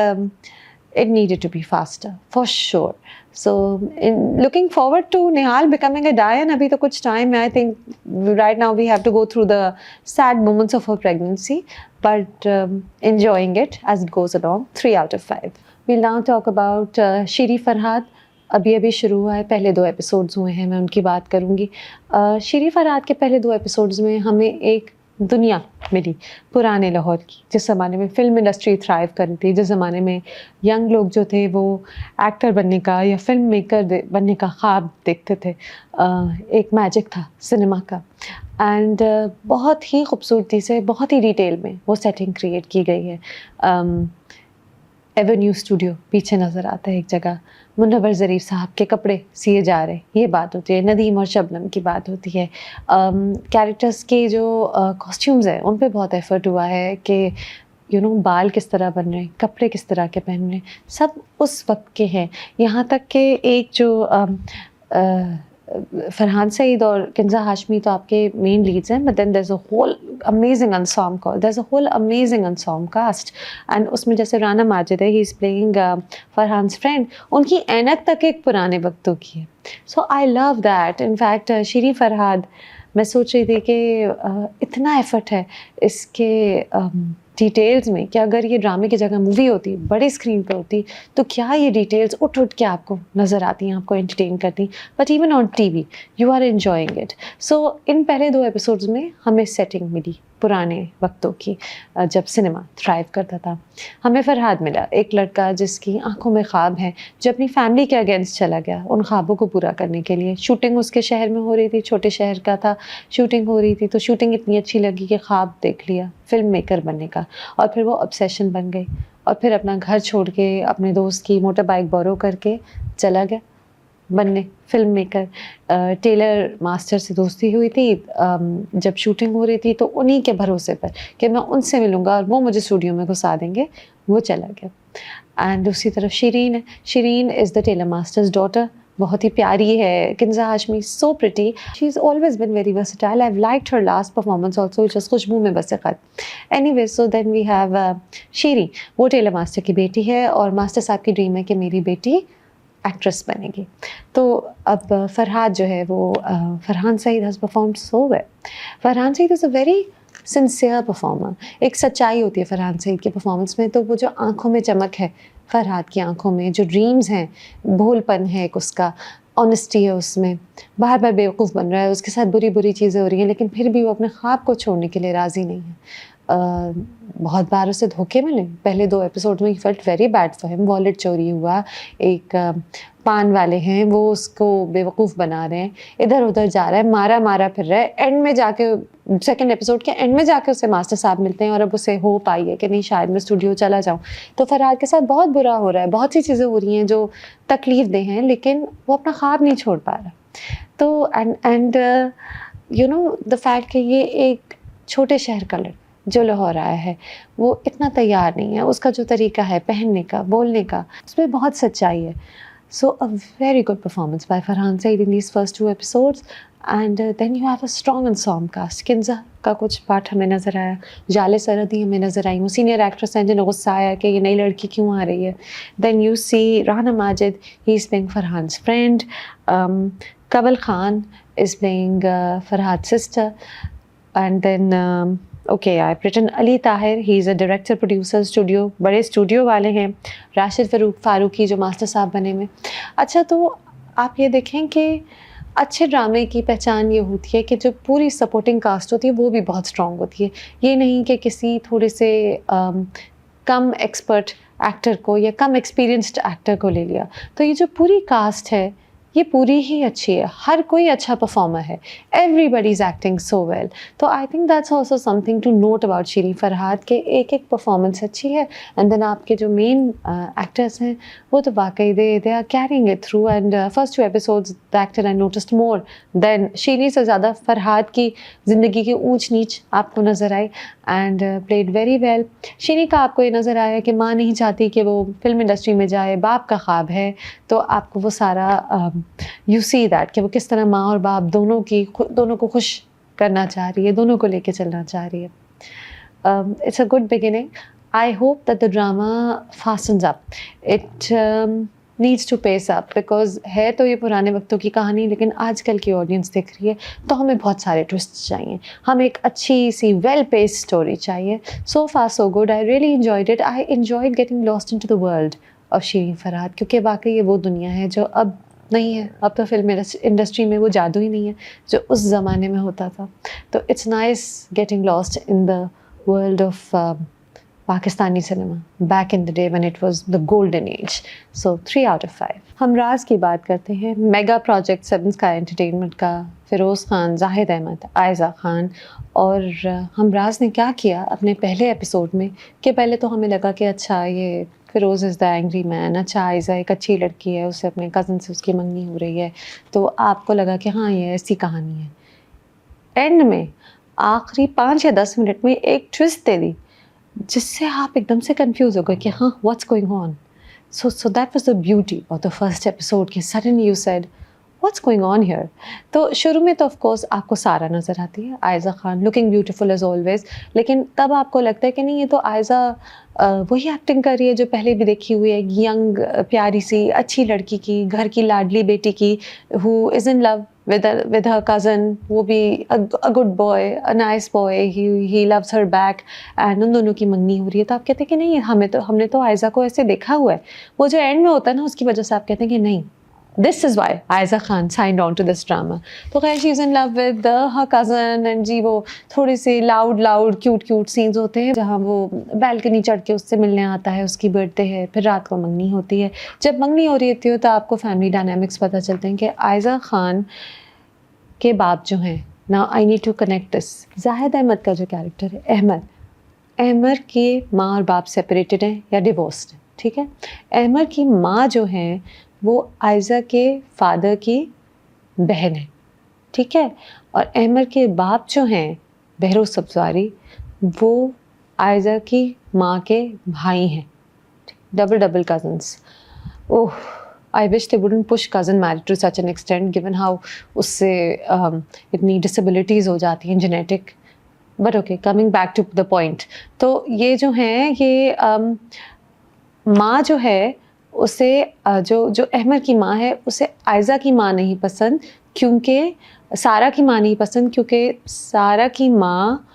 it needed to be faster for sure. So looking forward to Nihal becoming a Dian. Abhi to kuch time hai. I think right now we have to go through the sad moments of her pregnancy, but enjoying it as it goes along. 3 out of 5. We'll now talk about Shiri Farhad. अभी शुरू हुआ है, पहले 2 episodes हुए हैं, मैं उनकी बात करूँगी. शिरी फरहाद के पहले 2 एपिसोड्स में हमें एक दुनिया मिली पुराने लाहौर की, जिस ज़माने में फ़िल्म इंडस्ट्री थ्राइव कर रही थी, जिस ज़माने में यंग लोग जो थे वो एक्टर बनने का या फिल्म मेकर बनने का ख्वाब देखते थे. एक मैजिक था सिनेमा का, एंड बहुत ही खूबसूरती से, बहुत ही डिटेल में वो सेटिंग क्रिएट की गई है. एवेन्यू स्टूडियो पीछे नज़र आता है एक जगह, मुनव्वर ज़रीफ साहब के कपड़े सिए जा रहे, ये बात होती है. नदीम और शबनम की बात होती है. कैरेक्टर्स के जो कॉस्ट्यूम्स हैं उन पे बहुत एफर्ट हुआ है कि यू नो बाल किस तरह बन रहे हैं, कपड़े किस तरह के पहन रहे हैं, सब उस वक्त के हैं. यहाँ तक कि एक जो फरहान सईद और किंजा हाशमी तो आपके मेन लीड्स हैं, but then there is a whole amazing ensemble cast. And उसमें जैसे राना माजिद है, he is playing Farhan's friend, उनकी ऐनक तक एक पुराने वक्तों की है. So I love that. In fact Shiri Farhad, मैं सोच रही थी कि इतना एफर्ट है इसके डिटेल्स में कि अगर ये ड्रामे की जगह मूवी होती, बड़े स्क्रीन पर होती, तो क्या ये डिटेल्स उठ उठ के आपको नज़र आती हैं, आपको एंटरटेन करती. But even on TV you are enjoying it. So in पहले 2 एपिसोड्स में हमें सेटिंग मिली पुराने वक्तों की, जब सिनेमा थ्राइव करता था. हमें फरहाद मिला, एक लड़का जिसकी आंखों में ख्वाब है, जो अपनी फैमिली के अगेंस्ट चला गया उन ख्वाबों को पूरा करने के लिए. शूटिंग उसके शहर में हो रही थी, छोटे शहर का था, शूटिंग हो रही थी, तो शूटिंग इतनी अच्छी लगी कि ख्वाब देख लिया फिल्म मेकर बनने का, और फिर वो ऑब्सेशन बन गई, और फिर अपना घर छोड़ के अपने दोस्त की मोटर बाइक बोरो करके चला गया बनने फिल्म मेकर. टेलर मास्टर से दोस्ती हुई थी जब शूटिंग हो रही थी, तो उन्हीं के भरोसे पर कि मैं उनसे मिलूँगा और वो मुझे स्टूडियो में घुसा देंगे, वो चला गया. एंड दूसरी तरफ शिरीन है. Shirin is the tailor master's daughter, बहुत ही प्यारी है. Kinza Hashmi, so pretty. She is always been very versatile. I have liked her last performance also, which is Khushboo Mein Basay Khat. Anyway, so then we have Shiri, वो टेलर मास्टर की बेटी है, और मास्टर साहब की ड्रीम है कि मेरी बेटी एक्ट्रेस बनेगी. तो अब फरहाद जो है वो Farhan Saeed has performed so well. Farhan Saeed is a very sincere performer. एक सच्चाई होती है फरहान सईद के परफॉर्मेंस में, तो वो जो आंखों में चमक है फरहाद की आंखों में, जो ड्रीम्स हैं, भोलपन है एक उसका, ऑनेस्टी है उसमें, बार बार बेवकूफ़ बन रहा है, उसके साथ बुरी बुरी चीज़ें हो रही हैं, लेकिन फिर भी वो अपने ख्वाब को छोड़ने के लिए राज़ी नहीं है. बहुत बार उसे धोखे मिले. पहले 2 एपिसोड में he felt very bad for him. Wallet चोरी हुआ, एक पान वाले हैं वो उसको बेवकूफ़ बना रहे हैं, इधर उधर जा रहा है, मारा मारा फिर रहा है. एंड में जाके, सेकंड एपिसोड के एंड में जाके उसे मास्टर साहब मिलते हैं, और अब उसे होप आई है कि नहीं शायद मैं स्टूडियो चला जाऊँ. तो फरहाद के साथ बहुत बुरा हो रहा है, बहुत सी चीज़ें हो रही हैं जो तकलीफ़ दे हैं, लेकिन वो अपना ख्वाब नहीं छोड़ पा रहा. तो and you know the fact कि ये एक छोटे शहर का लड़का जो लाहौर आया है, वो इतना तैयार नहीं है. उसका जो तरीका है पहनने का, बोलने का, उसमें बहुत सच्चाई है. So a very good performance by Farhan Saeed in these first 2 episodes. And then you have a strong ensemble cast. Kinza का कुछ पार्ट हमें नज़र आया, जाले सरहदी हमें नज़र आई, वो सीनियर एक्ट्रेस हैं जिन्हें गुस्सा आया कि ये नई लड़की क्यों आ रही है. Then you see Rana Majid, he is playing Farhan's friend. Kubra Khan is playing Farhad sister. And then okay, I written Ali Tahir, he is a director producer, studio, बड़े स्टूडियो वाले हैं. राशिद फारूकी जो मास्टर साहब बने में. अच्छा, तो आप ये देखें कि अच्छे ड्रामे की पहचान ये होती है कि जो पूरी सपोर्टिंग कास्ट होती है वो भी बहुत स्ट्रॉन्ग होती है. ये नहीं कि किसी थोड़े से कम एक्सपर्ट एक्टर को या कम एक्सपीरियंस्ड एक्टर को ले लिया। तो ये जो पूरी कास्ट है ये पूरी ही अच्छी है, हर कोई अच्छा परफॉर्मर है, everybody is acting so well. तो I think that's also something to note about Shirin Farhad के एक एक परफॉर्मेंस अच्छी है, एंड देन आपके जो मेन एक्टर्स हैं वो तो वाकई they are carrying it through. And first 2 episodes the actor I noticed more than Shirin से ज़्यादा फरहाद की ज़िंदगी की ऊंच नीच आपको नज़र आई, and played very well. Shirin का आपको ये नज़र आया कि माँ नहीं चाहती कि वो फिल्म इंडस्ट्री में जाए, बाप का ख्वाब है, तो आपको वो सारा यू सी दैट कि वो किस तरह माँ और बाप दोनों को खुश करना चाह रही है, दोनों को लेके चलना चाह रही है। It's a good beginning. I hope that the drama fastens up, it needs to pace up, because है तो ये पुराने वक्तों की कहानी, लेकिन आजकल की ऑडियंस देख रही है तो हमें बहुत सारे ट्विस्ट चाहिए, हमें एक अच्छी सी वेल पेस्ड स्टोरी चाहिए। So far so good, I really enjoyed it, I enjoyed getting lost into the world of Shirin Farhad, क्योंकि वाकई ये वो दुनिया है जो अब नहीं है। अब तो फिल्म इंडस्ट्री में वो जादू ही नहीं है जो उस ज़माने में होता था। तो it's nice getting lost in the world of Pakistani cinema back in the day when it was the golden age. So 3 out of 5। हम राज की बात करते हैं, मेगा प्रोजेक्ट 7 स्काई एंटरटेनमेंट का। फ़िरोज़ खान, जाहिद अहमद, आयज़ा खान, और हमराज ने क्या किया अपने पहले एपिसोड में कि पहले तो हमें लगा कि अच्छा ये Feroze is the angry man, अच्छा आयज़ा एक अच्छी लड़की है, उससे अपने कज़न से उसकी मंगनी हो रही है, तो आपको लगा कि हाँ ये ऐसी कहानी है। एंड में आखिरी 5 या 10 मिनट में एक ट्विस्ट दे दी जिससे आप एकदम से कंफ्यूज हो गए कि हाँ what's going on. So that was the beauty of the first episode कि suddenly you said what's going on here. तो शुरू में तो ऑफ कोर्स आपको सारा नज़र आती है, Ayeza Khan looking beautiful as always, लेकिन तब आपको लगता है कि नहीं ये तो आयज़ा वही एक्टिंग कर रही है जो पहले भी देखी हुई है, यंग प्यारी सी अच्छी लड़की की, घर की लाडली बेटी की, who is in love with her cousin, वो भी a good boy, a nice boy, he loves her back, and उन दोनों की मंगनी हो रही है। तो आप कहते हैं कि नहीं हमने तो आयज़ा को ऐसे देखा हुआ है, वो जो एंड में होता है ना उसकी वजह से आप कहते हैं कि नहीं this is why Ayeza Khan signed on to this drama. तो खैर she is in love with her cousin, and जी वो थोड़ी सी लाउड क्यूट सीन्स होते हैं जहाँ वो बैल्कनी चढ़ के उससे मिलने आता है, उसकी बर्थडे है, फिर रात को मंगनी होती है। जब मंगनी हो रही होती है तो आपको फैमिली डायनामिक्स पता चलते हैं कि आयज़ा खान के बाप जो हैं, now I need to connect this, Zahid Ahmed का जो कैरेक्टर है अहमद की माँ और बाप सेपरेटेड हैं या डिवोर्स्ड हैं, ठीक है। अहमद की माँ जो हैं वो आयज़ा के फादर की बहन है, ठीक है, और अहमद के बाप जो हैं बहरोज़ सब्ज़वारी वो आयज़ा की माँ के भाई हैं, double cousins. Oh I wish they wouldn't push cousin marriage to such an extent, given how उससे इतनी disabilities हो जाती हैं genetic. But okay, coming back to the point. तो ये जो हैं ये माँ जो है उसे जो अहमद की माँ है उसे आयज़ा की माँ नहीं पसंद, क्योंकि सारा की माँ नहीं पसंद, क्योंकि सारा की माँ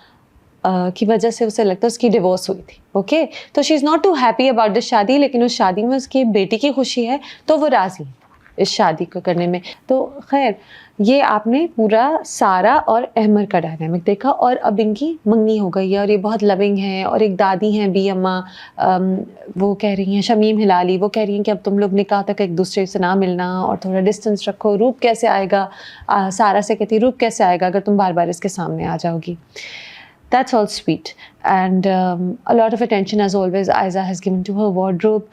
की वजह से उसे लगता है उसकी डिवोर्स हुई थी। ओके, तो she is not too happy about this शादी, लेकिन उस शादी में उसकी बेटी की खुशी है तो वो राज़ी है इस शादी को करने में। तो खैर ये आपने पूरा सारा और अहमद का डायनामिक देखा, और अब इनकी मंगनी हो गई है और ये बहुत लविंग है, और एक दादी हैं बी अम्मा, वो कह रही हैं शमीम हिलाली, वो कह रही हैं कि अब तुम लोग निकाह तक एक दूसरे से ना मिलना और थोड़ा डिस्टेंस रखो, रूप कैसे आएगा, सारा से कहती रूप कैसे आएगा अगर तुम बार बार इसके सामने आ जाओगी। That's all sweet, and a lot of attention as always Aiza has given to her wardrobe.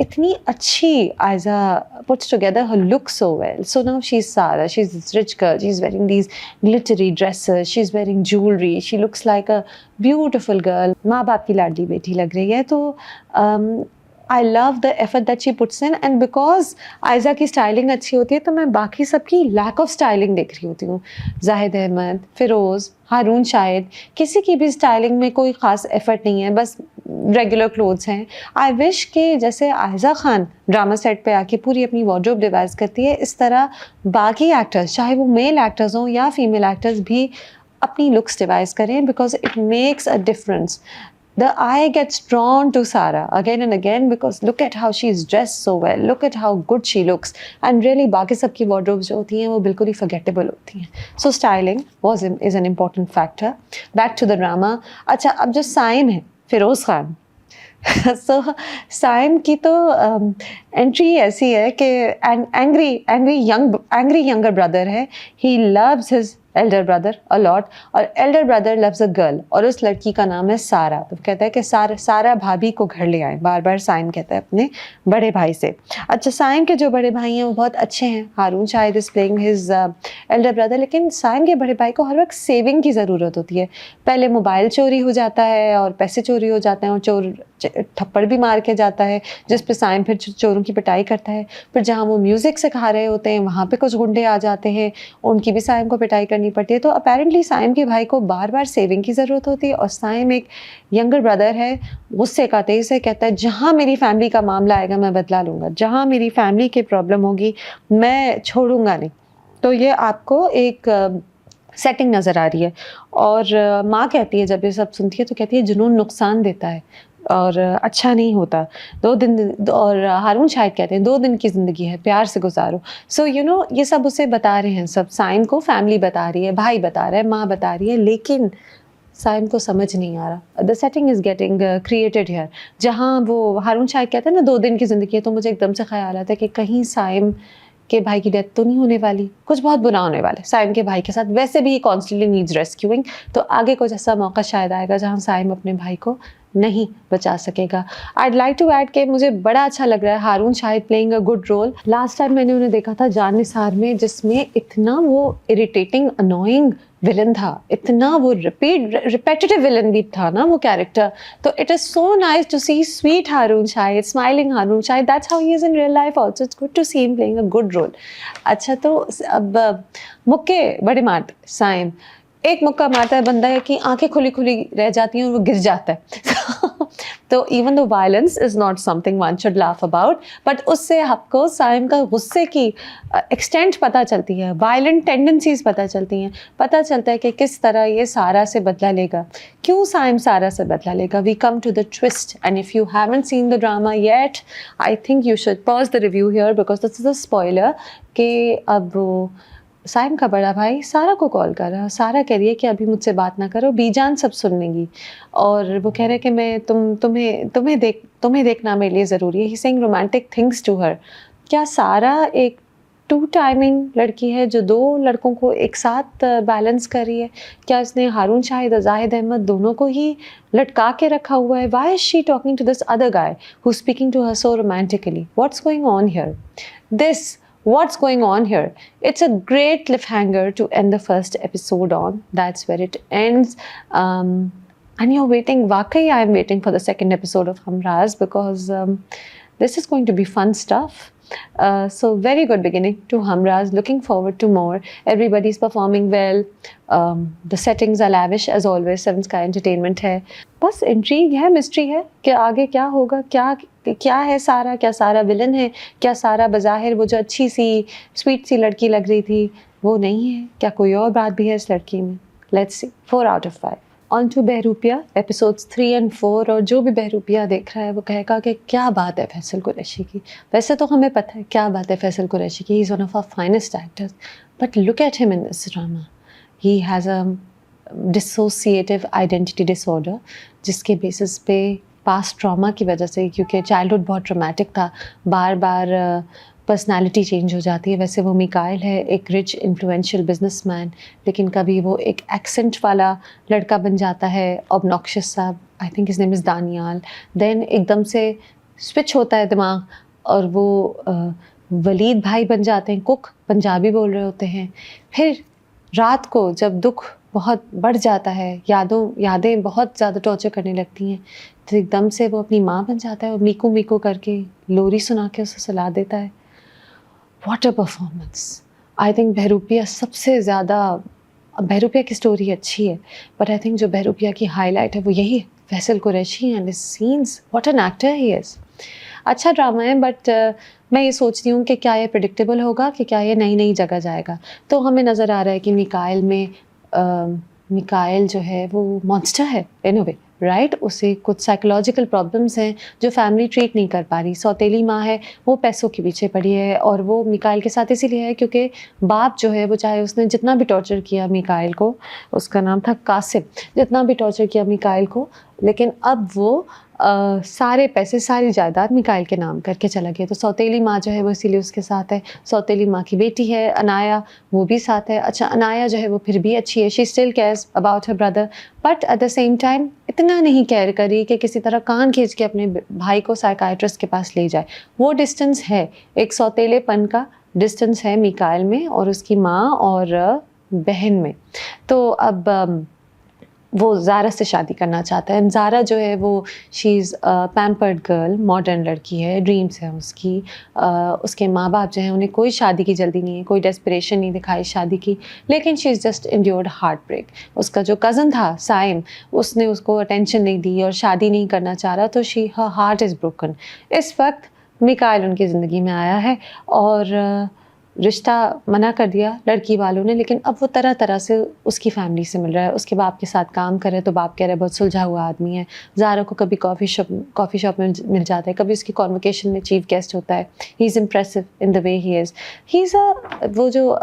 इतनी अच्छी Aiza puts together her look so well. So now she's Sara, she's this rich girl, she's wearing these glittery dresses, she's wearing jewelry, she looks like a beautiful girl. माँ बाप की लाडली बेटी लग रही है। तो I love the effort that she puts in, and because Aiza की styling अच्छी होती है तो मैं बाकी सबकी लैक ऑफ स्टाइलिंग देख रही होती हूँ। जाहिद अहमद, फ़िरोज़, हारून शाहिद, किसी की भी स्टाइलिंग में कोई ख़ास एफर्ट नहीं है, बस रेगुलर क्लोथ्स हैं। आई विश कि जैसे आयज़ा खान ड्रामा सेट पे आके पूरी अपनी वार्डरोब डिवाइस करती है, इस तरह बाकी एक्टर्स चाहे वो मेल एक्टर्स हों या फीमेल एक्टर्स भी अपनी लुक्स डिवाइस करें, because it makes a difference. The eye gets drawn to Sara again and again because look at how she's dressed so well, look at how good she looks, and really बाकी सब की wardrobes जो होती हैं वो बिल्कुल ही forgettable होती हैं. So styling is an important factor. Back to the drama. अच्छा, अब जो साइम है फ़िरोज़ खान, सो साइम की तो एंट्री ऐसी है कि एंग्री यंगर ब्रदर है. He loves his elder brother a lot, और elder brother loves a girl, और उस लड़की का नाम है सारा. तो कहता है कि सारा भाभी को घर ले आए, बार बार साइम कहता है अपने बड़े भाई से. अच्छा, साइम के जो बड़े भाई हैं वो बहुत अच्छे हैं. Haroon Shahid is playing his elder brother, लेकिन साइम के बड़े भाई को हर वक्त सेविंग की ज़रूरत होती है. पहले मोबाइल चोरी हो जाता है और पैसे चोरी हो जाते हैं, और चोर थप्पड़ भी मार के जाता है, जिस पे साइम फिर चोरों की पिटाई करता है. फिर जहाँ वो म्यूज़िक सिखा रहे होते हैं वहाँ पे कुछ गुंडे आ जाते हैं, उनकी भी साइम को पिटाई करनी पड़ती है. तो अपेरेंटली साइम के भाई को बार बार सेविंग की ज़रूरत होती है, और साइम एक यंगर ब्रदर है, गुस्से का तेज़ है, कहता है जहाँ मेरी फैमिली का मामला आएगा मैं बदला लूँगा, जहाँ मेरी फैमिली की प्रॉब्लम होगी मैं छोड़ूंगा नहीं. तो ये आपको एक सेटिंग नज़र आ रही है. और माँ कहती है, जब ये सब सुनती है तो कहती है जुनून नुकसान देता है और अच्छा नहीं होता. 2 दिन, और हारून शाहिद कहते हैं 2 दिन की ज़िंदगी है, प्यार से गुजारो. सो यू नो ये सब उसे बता रहे हैं, सब साइम को फैमिली बता रही है, भाई बता रहा है, माँ बता रही है, लेकिन साइम को समझ नहीं आ रहा. The setting is getting created here. जहाँ वो हारून शाहिद कहते हैं ना 2 दिन की ज़िंदगी है, तो मुझे एकदम से ख्याल आता है कि कहीं साइम के भाई की डेथ तो नहीं होने वाली, कुछ बहुत बुरा होने वाला है साइम के भाई के साथ. वैसे भी ही कॉन्स्टेंटली नीड्स रेस्क्यूइंग, तो आगे कुछ ऐसा मौका शायद आएगा जहाँ साइम अपने भाई को नहीं बचा सकेगा. I'd like to add कि मुझे बड़ा अच्छा लग रहा है Haroon Shahid playing a good role. Last time मैंने उन्हें देखा था जान निसार में, जिसमें इतना वो इरिटेटिंग अनोइंग विलन था, इतना वो रिपेटिटिव विलन भी था ना वो कैरेक्टर. तो it is so nice to see sweet Haroon Shahid, smiling Haroon Shahid. That's how he is in real life also. It's good to see him playing a good role. अच्छा, तो अब मुक्के बड़े मारते साइम. एक मुक्का मारता है बंदा है कि आंखें खुली खुली रह जाती हैं और वो गिर जाता है. तो even though violence is not something one should laugh about, but उससे आपको साइम का गुस्से की एक्सटेंट पता चलती है, वायलेंट टेंडेंसीज पता चलती हैं, पता चलता है कि किस तरह ये सारा से बदला लेगा, क्यों साइम सारा से बदला लेगा. We come to the twist, and if you haven't seen the drama yet, I think you should pause the review here because this is a spoiler. कि अब साइम का बड़ा भाई सारा को कॉल कर रहा है, सारा कह रही है कि अभी मुझसे बात ना करो, बीजान सब सुन लेंगी, और वो कह रहे हैं कि मैं तुम्हें देखना मेरे लिए ज़रूरी है. He saying romantic things to her. क्या सारा एक 2 टाइमिंग लड़की है जो 2 लड़कों को एक साथ बैलेंस कर रही है? क्या इसने हारून शाहिद और जाहिद अहमद दोनों को ही लटका के रखा हुआ है? Why is she talking to this other guy who speaking to her so romantically? What's going on here? What's going on here? It's a great cliffhanger to end the first episode on. That's where it ends. And you're waiting, Wakai, I'm waiting for the second episode of Hamraz because this is going to be fun stuff. So very good beginning to Hamraz. Looking forward to more. Everybody's performing well. The settings are lavish as always. Seven Sky Entertainment है. बस intrigue है, mystery है कि आगे क्या होगा, क्या है सारा, क्या सारा विलन है, क्या सारा बज़ाहिर वो जो अच्छी सी स्वीट सी लड़की लग रही थी वो नहीं है, क्या कोई और बात भी है इस लड़की में? Let's see. 4 out of 5. On to Behroopia episodes 3 and 4. और जो भी बहरूपिया देख रहा है वो कहेगा कि क्या बात है फैसल कुरैशी की. वैसे तो हमें पता है क्या बात है फैसल कुरैशी की. He is one of our finest actors, but look at him in this drama. He has a dissociative identity disorder, जिसके बेसिस पे पास्ट ट्रॉमा की वजह से, क्योंकि चाइल्डहुड बहुत ट्रॉमेटिक था, बार बार पर्सनालिटी चेंज हो जाती है. वैसे वो मिकाइल है, एक रिच इन्फ्लुएंशियल बिजनेसमैन, लेकिन कभी वो एक एक्सेंट वाला लड़का बन जाता है, ऑब्नॉक्शियस सा. I think his name is Daniyal. Then एकदम से स्विच होता है दिमाग और वो वलीद भाई बन जाते हैं, कुक, पंजाबी बोल रहे होते हैं. फिर रात को जब दुख बहुत बढ़ जाता है, यादें बहुत ज़्यादा टॉर्चर करने लगती हैं, तो एकदम से वो अपनी माँ बन जाता है और मीकू मीकू करके लोरी सुना के उसे सुला देता है. What a performance. I think Behroopia सबसे ज़्यादा, बहरूपिया की स्टोरी अच्छी है, बट आई थिंक जो बहरूपिया की हाईलाइट है वो यही है, Faysal Qureshi and his scenes. What an actor he is. अच्छा ड्रामा है, बट मैं ये सोचती हूँ कि क्या ये प्रेडिक्टेबल होगा, कि क्या ये नई नई जगह जाएगा. तो हमें नज़र आ रहा है कि मिकाइल जो है वो मॉन्स्टर है इन अ वे, राइट. उसे कुछ साइकोलॉजिकल प्रॉब्लम्स हैं जो फैमिली ट्रीट नहीं कर पा रही. सौतेली माँ है, वो पैसों के पीछे पड़ी है, और वो मिकाइल के साथ इसीलिए है क्योंकि बाप जो है वो, चाहे उसने जितना भी टॉर्चर किया मिकाइल को, उसका नाम था कासिम, जितना भी टॉर्चर किया मिकाइल को, लेकिन अब वो सारे पैसे सारी जायदाद मिकाइल के नाम करके चला गया। तो सौतेली माँ जो है वो इसीलिए उसके साथ है। सौतेली माँ की बेटी है अनाया, वो भी साथ है। अच्छा, अनाया जो है वो फिर भी अच्छी है, she still cares about her brother, but at the same time इतना नहीं केयर करी कि किसी तरह कान खींच के अपने भाई को साइकाइट्रिस्ट के पास ले जाए। वो डिस्टेंस है, एक सौतेलेपन का डिस्टेंस है मिकाइल में और उसकी माँ और बहन में। तो अब वो ज़ारा से शादी करना चाहता है। ज़ारा जो है वो she is pampered girl, modern लड़की है, ड्रीम्स है उसकी। उसके माँ बाप जो हैं उन्हें कोई शादी की जल्दी नहीं है, कोई डेस्परेशन नहीं दिखाई शादी की, लेकिन she is just endured heartbreak. उसका जो कज़न था साइम, उसने उसको अटेंशन नहीं दी और शादी नहीं करना चाह रहा, तो हर हार्ट इज़ ब्रोकन। इस वक्त मिकाइल उनकी ज़िंदगी में आया है और रिश्ता मना कर दिया लड़की वालों ने, लेकिन अब वो तरह तरह से उसकी फैमिली से मिल रहा है। उसके बाप के साथ काम कर रहे हैं तो बाप कह रहा है बहुत सुलझा हुआ आदमी है। ज़ारा को कभी कॉफ़ी शॉप में मिल जाता है, कभी उसकी कॉन्वोकेशन में चीफ गेस्ट होता है। He is impressive in the way he is वो जो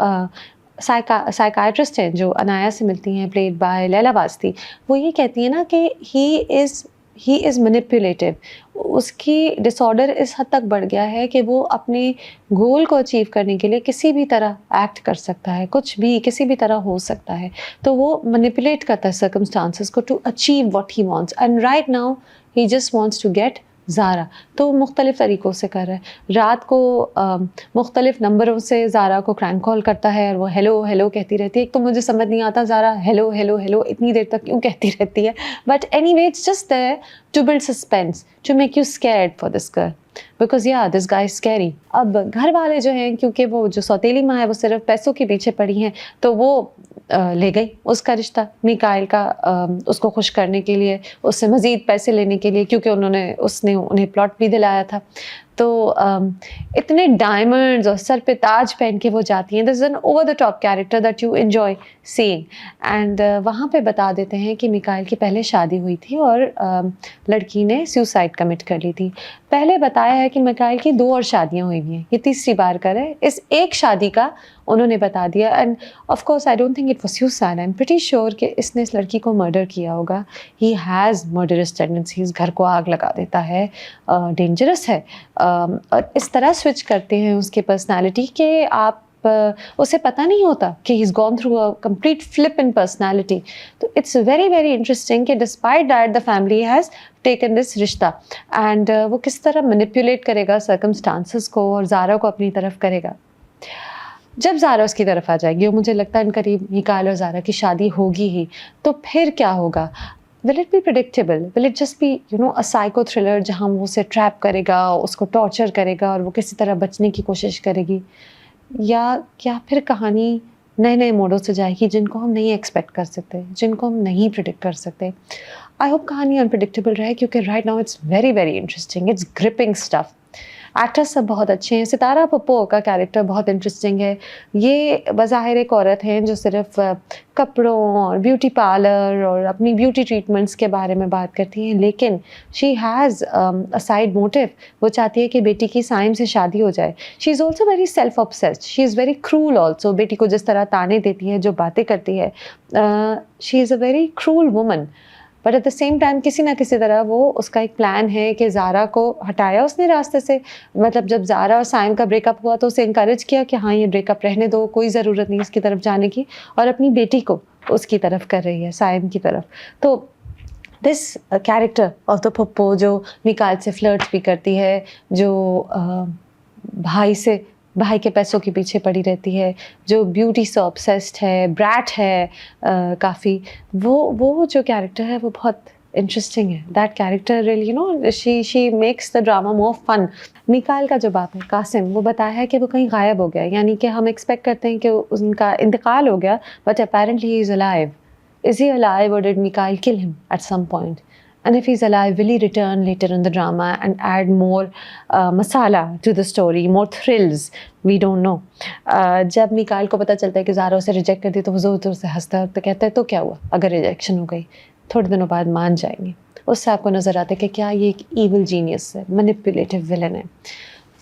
साइकाइट्रिस्ट हैं जो अनाया से मिलती हैं, प्लेड बाय लैला वास्ती, वो ये कहती है ना कि ही इज़ मैनिपुलेटिव। उसकी डिसऑर्डर इस हद तक बढ़ गया है कि वो अपने गोल को अचीव करने के लिए किसी भी तरह एक्ट कर सकता है, कुछ भी किसी भी तरह हो सकता है। तो वो मैनिपुलेट करता है सर्कमस्टांसेस को to achieve what he wants, and right now he just wants to get Zara. तो मुख्तलिफ़ तरीक़ों से कर रहा है। रात को मुख्तलिफ़ नंबरों से ज़ारा को क्रैंक कॉल करता है और वो हेलो हेलो कहती रहती है। एक तो मुझे समझ नहीं आता ज़ारा हेलो हेलो हेलो इतनी देर तक क्यों कहती रहती है, but anyway it's just there to build suspense, to make you scared for this girl, because या दिस गाय इज स्कैरी। अब घर वाले जो हैं, क्योंकि वो जो सौतेली माँ है वो सिर्फ पैसों के पीछे पड़ी हैं, तो वो ले गई उसका रिश्ता मिकाइल का, उसको खुश करने के लिए, उससे मज़ीद पैसे लेने के लिए, क्योंकि उसने उन्हें प्लॉट भी दिलाया था। तो इतने डायमंड्स और सर पे ताज पहन के वो जाती हैं। This is an over the top character that you enjoy seeing. And वहाँ पे बता देते हैं कि मिकाइल की पहले शादी हुई थी और लड़की ने सुसाइड कमिट कर ली थी। पहले बताया है कि मिकाइल की 2 और शादियाँ हुई हुई हैं, ये तीसरी बार कर है। इस एक शादी का उन्होंने बता दिया, and of course I don't think it was suicide, I am pretty sure कि इसने इस लड़की को मर्डर किया होगा। ही हैज़ मर्डरस टेंडेंसीज, घर को आग लगा देता है, डेंजरस है। और इस तरह स्विच करते हैं उसकी पर्सनालिटी कि आप उसे पता नहीं होता कि he is gone through a complete flip in personality. तो इट्स वेरी वेरी इंटरेस्टिंग कि despite that the family has taken this रिश्ता, एंड वो किस तरह मैनिपुलेट करेगा सर्कमस्टांसेस को और ज़ारा को अपनी तरफ करेगा। जब ज़ारा उसकी तरफ आ जाएगी और मुझे लगता है इन करीब मिकाइल और ज़ारा की शादी होगी ही, तो फिर क्या होगा? Will it be predictable? Will it just be a psycho thriller जहाँ वो उसे ट्रैप करेगा, उसको टॉर्चर करेगा और वो किसी तरह बचने की कोशिश करेगी, या फिर कहानी नए नए मोड़ों से जाएगी जिनको हम नहीं एक्सपेक्ट कर सकते, जिनको हम नहीं प्रिडिक्ट कर सकते। आई होप कहानी अनप्रिडिक्टेबल रहे, क्योंकि right now it's very very interesting, it's gripping stuff. Actors सब बहुत अच्छे हैं। सितारा पप्पो का कैरेक्टर बहुत इंटरेस्टिंग है। ये बज़ाहिर एक औरत हैं जो सिर्फ कपड़ों और ब्यूटी पार्लर और अपनी ब्यूटी ट्रीटमेंट्स के बारे में बात करती हैं, लेकिन she has a side motive. वो चाहती है कि बेटी की साइम से शादी हो जाए। She is also very self obsessed, she is very cruel also. बेटी को जिस तरह ताने देती है, जो बातें करती है, she is a very cruel woman, but at the same time किसी ना किसी तरह वो उसका एक प्लान है कि ज़ारा को हटाया उसने रास्ते से। मतलब जब ज़ारा और साइम का ब्रेकअप हुआ तो उसे इंकरेज किया कि हाँ, ये ब्रेकअप रहने दो, कोई ज़रूरत नहीं इसकी तरफ जाने की, और अपनी बेटी को उसकी तरफ कर रही है, साइम की तरफ। तो this character of the Pappo जो मिकाइल से फ्लर्ट भी करती है, जो भाई के पैसों के पीछे पड़ी रहती है, जो ब्यूटी से ऑब्सेस्ड है, ब्रैट है काफ़ी, वो जो कैरेक्टर है वो बहुत इंटरेस्टिंग है। That character really she makes the drama more fun. Mikail का जो बाप है कासिम, वो बताया है कि वो कहीं गायब हो गया, यानी कि हम एक्सपेक्ट करते हैं कि उनका इंतकाल हो गया, but apparently he is alive. Is he alive और did Mikail kill him at some point? And if he's alive, will he return later in the drama and add more masala to the story, more thrills? We don't know. जब मिकाइल को पता चलता है कि ज़ारा उसे reject कर दी, तो वो ज़ोर ज़ोर से हंसता है, तो कहता है तो क्या हुआ अगर रिजेक्शन हो गई, थोड़े दिनों बाद मान जाएंगे। उससे आपको नज़र आता है कि क्या ये एक ईविल जीनियस है, मैनिपुलेटिव विलन है।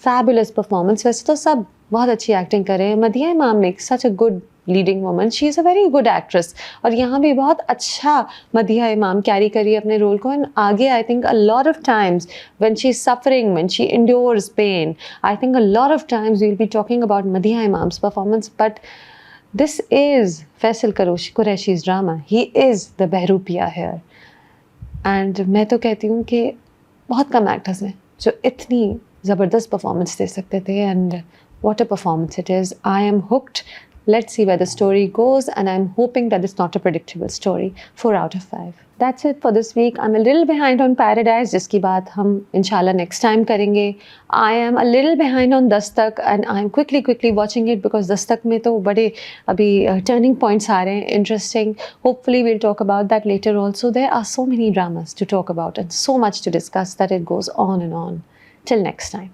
फैबुलस परफॉर्मेंस, वैसे तो सब बहुत अच्छी एक्टिंग कर रहे हैं। मदिया इमाम make such a good leading woman, she is a very good actress. और यहाँ भी बहुत अच्छा मदीहा इमाम कैरी करी अपने रोल को। एंड आगे I think a lot of times when she is suffering, when she endures pain, I think a lot of times we will be talking about Madiha Imam's performance. But this is Faisal Qureshi's drama, he is the Behroopia here. And मैं तो कहती हूँ कि बहुत कम actors हैं जो इतनी ज़बरदस्त परफॉर्मेंस दे सकते थे। And what a performance it is. I am hooked. Let's see where the story goes, and I'm hoping that it's not a predictable story. 4 out of 5. That's it for this week. I'm a little behind on Paradise, जिसकी बात हम इंशाल्लाह next time करेंगे. I am a little behind on Dastak, and I'm quickly watching it because Dastak में तो बड़े अभी turning points आ रहे हैं, interesting. Hopefully we'll talk about that later also. There are so many dramas to talk about and so much to discuss that it goes on and on. Till next time.